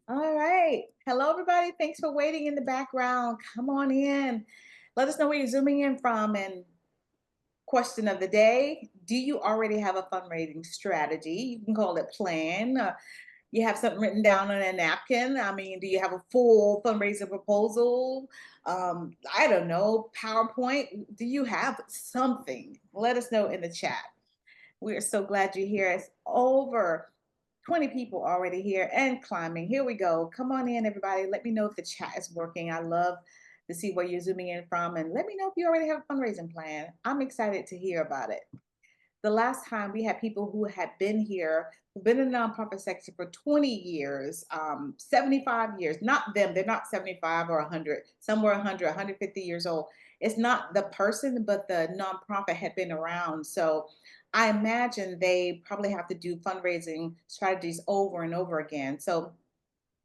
All right. Hello, everybody. Thanks for waiting in the background. Come on in. Let us know where you're zooming in from. And question of the day: do you already have a fundraising strategy? You can call it plan. You have something written down on a napkin. I mean, do you have a full fundraising proposal? I don't know, PowerPoint. Do you have something? Let us know in the chat. We are so glad you're here. It's over 20 people already here and climbing. Here we go. Come on in, everybody. Let me know if the chat is working. I love to see where you're zooming in from. And let me know if you already have a fundraising plan. I'm excited to hear about it. The last time we had people who had been here, who've been in the nonprofit sector for 20 years, 75 years, not them, they're not 75 or 100, somewhere 100, 150 years old. It's not the person, but the nonprofit had been around. So I imagine they probably have to do fundraising strategies over and over again. So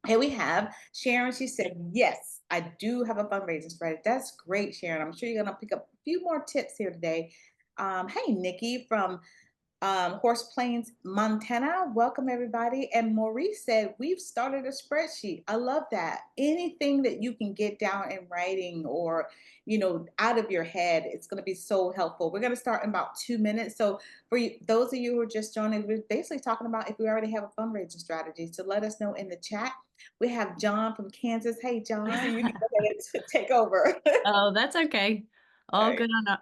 here we have Sharon. She said, yes, I do have a fundraising strategy. That's great, Sharon. I'm sure you're going to pick up a few more tips here today. Hey, Nikki from Horse Plains, Montana. Welcome, everybody. And Maurice said, we've started a spreadsheet. I love that. Anything that you can get down in writing or, out of your head, it's going to be so helpful. We're going to start in about 2 minutes. So, for you, those of you who are just joining, we're basically talking about if we already have a fundraising strategy. So, let us know in the chat. We have John from Kansas. Hey, John, you can go ahead and take over. Oh, that's okay. All All right. good on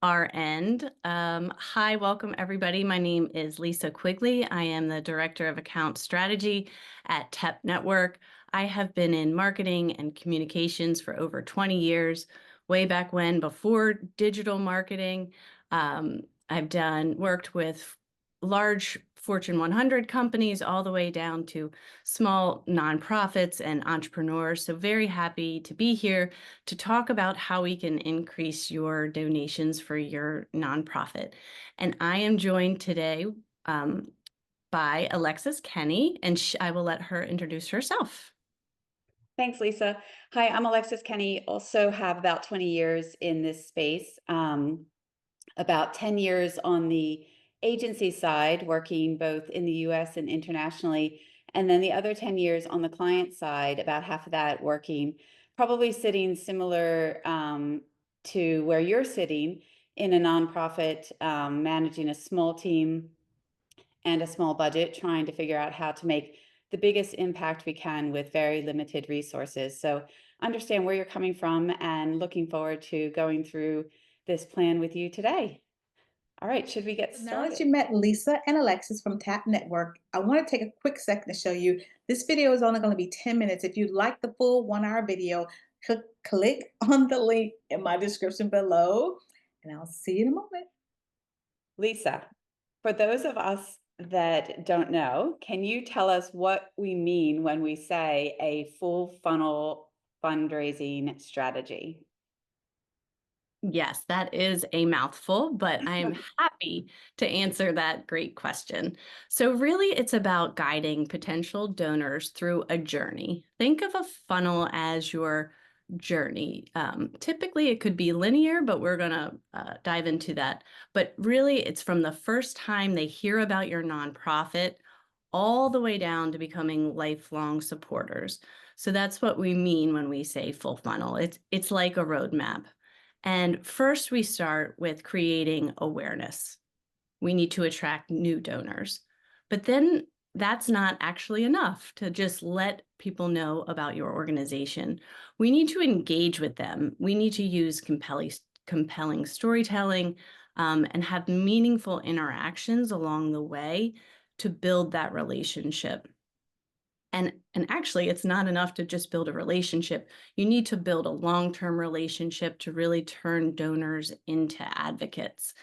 our end. Hi, welcome everybody. My name is Lisa Quigley. I am the Director of Account Strategy at Tapp Network. I have been in marketing and communications for over 20 years, way back when, before digital marketing. I've worked with large Fortune 100 companies all the way down to small nonprofits and entrepreneurs. So very happy to be here to talk about how we can increase your donations for your nonprofit. And I am joined today by Alexis Kenny, and I will let her introduce herself. Thanks, Lisa. Hi, I'm Alexis Kenny. Also have about 20 years in this space, about 10 years on the agency side, working both in the US and internationally. And then the other 10 years on the client side, about half of that working, probably sitting similar to where you're sitting in a nonprofit, managing a small team and a small budget, trying to figure out how to make the biggest impact we can with very limited resources. So understand where you're coming from and looking forward to going through this plan with you today. All right, should we get Now that started? you met Lisa and Alexis from Tapp Network, I want to take a quick second to show you this video is only going to be 10 minutes. If you'd like the full 1 hour video, click on the link in my description below, and I'll see you in a moment. Lisa, for those of us that don't know, can you tell us what we mean when we say a full funnel fundraising strategy? Yes, that is a mouthful, but I'm happy to answer that great question. So, really, it's about guiding potential donors through a journey. Think of a funnel as your journey. Typically, it could be linear, but we're going to dive into that. But really, it's from the first time they hear about your nonprofit all the way down to becoming lifelong supporters. So, that's what we mean when we say full funnel. It's like a roadmap. And first, we start with creating awareness. We need to attract new donors. But then that's not actually enough to just let people know about your organization. We need to engage with them. We need to use compelling storytelling and have meaningful interactions along the way to build that relationship. And actually, it's not enough to just build a relationship. You need to build a long-term relationship to really turn donors into advocates.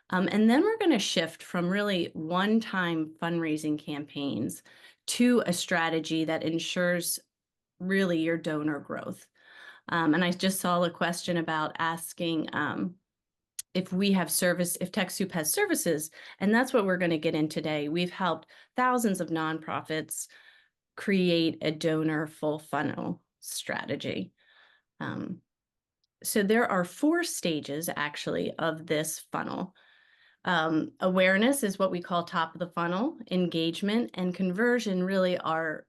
And then we're going to shift from really one-time fundraising campaigns to a strategy that ensures really your donor growth. And I just saw a question about asking if we have service, if TechSoup has services, and that's what we're going to get in today. We've helped thousands of nonprofits create a donor full funnel strategy. So there are 4 stages actually of this funnel. Awareness is what we call top of the funnel. Engagement and conversion really are,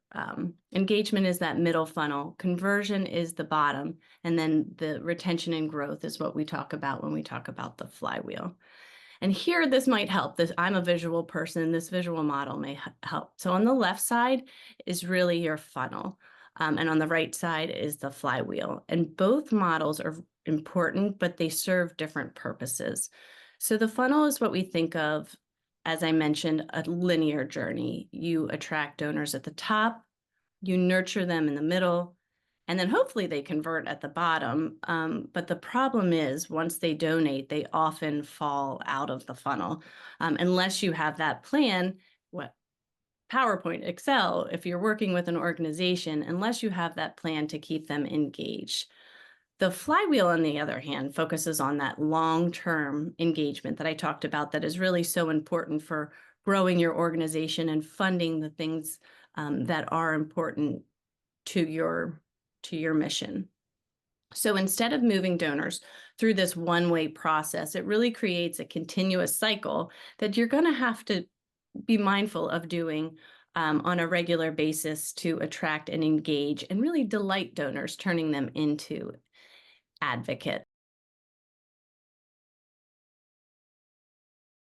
engagement is that middle funnel. Conversion is the bottom. And then the retention and growth is what we talk about when we talk about the flywheel. And here, this might help. I'm a visual person. This visual model may help. So on the left side is really your funnel. And on the right side is the flywheel. And both models are important, but they serve different purposes. So the funnel is what we think of, as I mentioned, a linear journey. You attract donors at the top, you nurture them in the middle, and then hopefully they convert at the bottom. But the problem is once they donate, they often fall out of the funnel. Unless you have that plan, what PowerPoint, Excel, if you're working with an organization, unless you have that plan to keep them engaged. The flywheel, on the other hand, focuses on that long-term engagement that I talked about that is really so important for growing your organization and funding the things that are important to your mission. So instead of moving donors through this one-way process, it really creates a continuous cycle that you're going to have to be mindful of doing on a regular basis to attract and engage and really delight donors, turning them into advocates.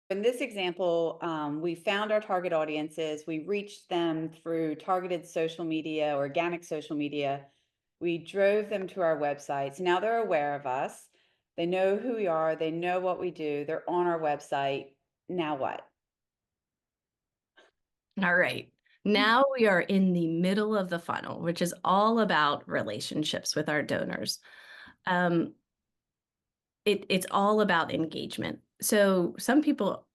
In this example, we found our target audiences. We reached them through targeted social media, organic social media. We drove them to our website. So now they're aware of us. They know who we are. They know what we do. They're on our website. Now what? All right. Now we are in the middle of the funnel, which is all about relationships with our donors. It's all about engagement. So some people,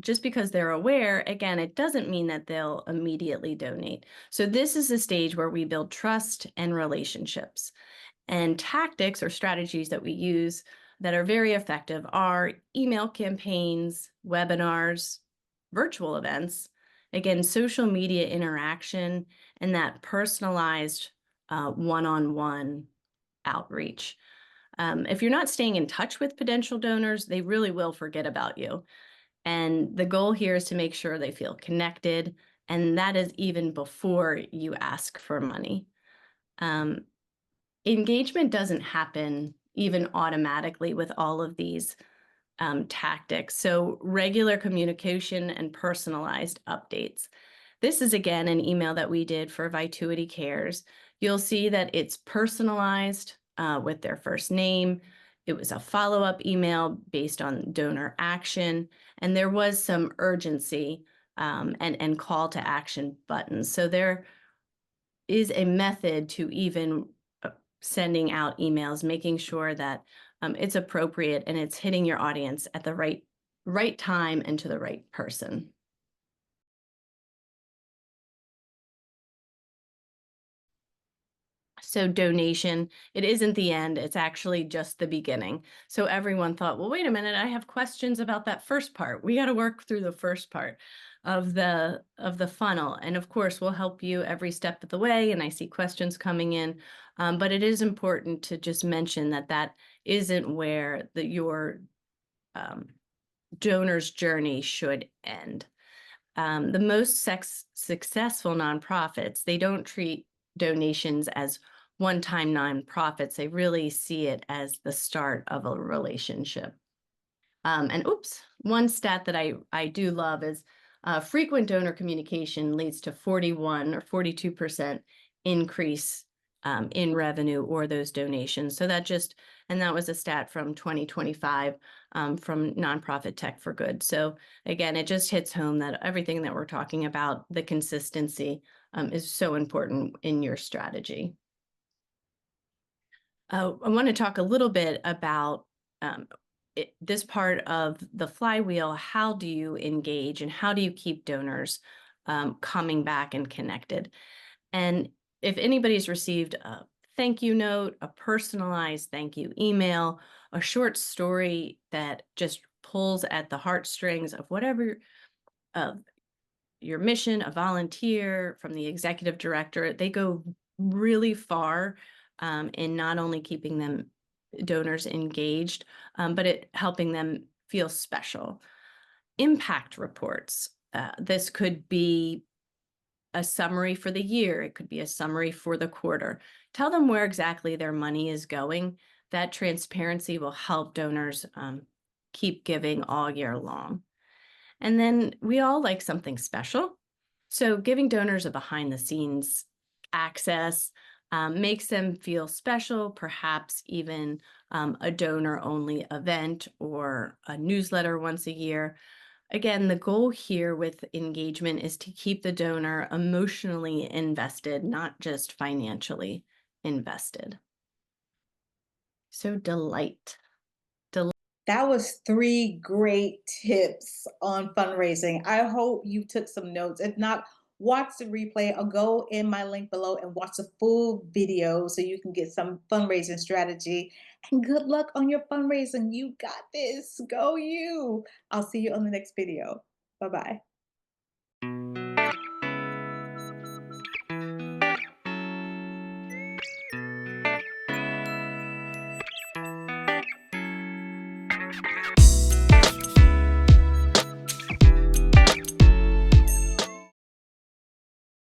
just because they're aware, again, it doesn't mean that they'll immediately donate. So this is the stage where we build trust and relationships. And tactics or strategies that we use that are very effective are email campaigns, webinars, virtual events, again, social media interaction, and that personalized one-on-one outreach. If you're not staying in touch with potential donors, they really will forget about you. And the goal here is to make sure they feel connected, and that is even before you ask for money. Engagement doesn't happen even automatically with all of these tactics. So regular communication and personalized updates. This is, again, an email that we did for Vituity Cares. You'll see that it's personalized with their first name. It was a follow-up email based on donor action, and there was some urgency and call to action buttons. So there is a method to even sending out emails, making sure that it's appropriate and it's hitting your audience at the right time and to the right person. So donation, it isn't the end, it's actually just the beginning. So everyone thought, well, wait a minute, I have questions about that first part. We got to work through the first part of the funnel. And of course, we'll help you every step of the way. And I see questions coming in, but it is important to just mention that that isn't where your donor's journey should end. The most successful nonprofits, they don't treat donations as one-time nonprofits. They really see it as the start of a relationship. And oops, one stat that I do love is frequent donor communication leads to 41 or 42% increase in revenue or those donations. So that was a stat from 2025 from Nonprofit Tech for Good. So again, it just hits home that everything that we're talking about, the consistency is so important in your strategy. I want to talk a little bit about this part of the flywheel. How do you engage and how do you keep donors coming back and connected? And if anybody's received a thank you note, a personalized thank you email, a short story that just pulls at the heartstrings of whatever your mission, a volunteer, from the executive director, they go really far in not only keeping donors engaged, but helping them feel special. impact reports. This could be a summary for the year. It could be a summary for the quarter. Tell them where exactly their money is going. That transparency will help donors keep giving all year long. And then we all like something special. So giving donors a behind the scenes access makes them feel special, perhaps even a donor only event or a newsletter once a year. Again, the goal here with engagement is to keep the donor emotionally invested, not just financially invested. So delight. That was 3 great tips on fundraising. I hope you took some notes. If not, watch the replay or go in my link below and watch the full video so you can get some fundraising strategy. And good luck on your fundraising. You got this. Go you. I'll see you on the next video. Bye-bye.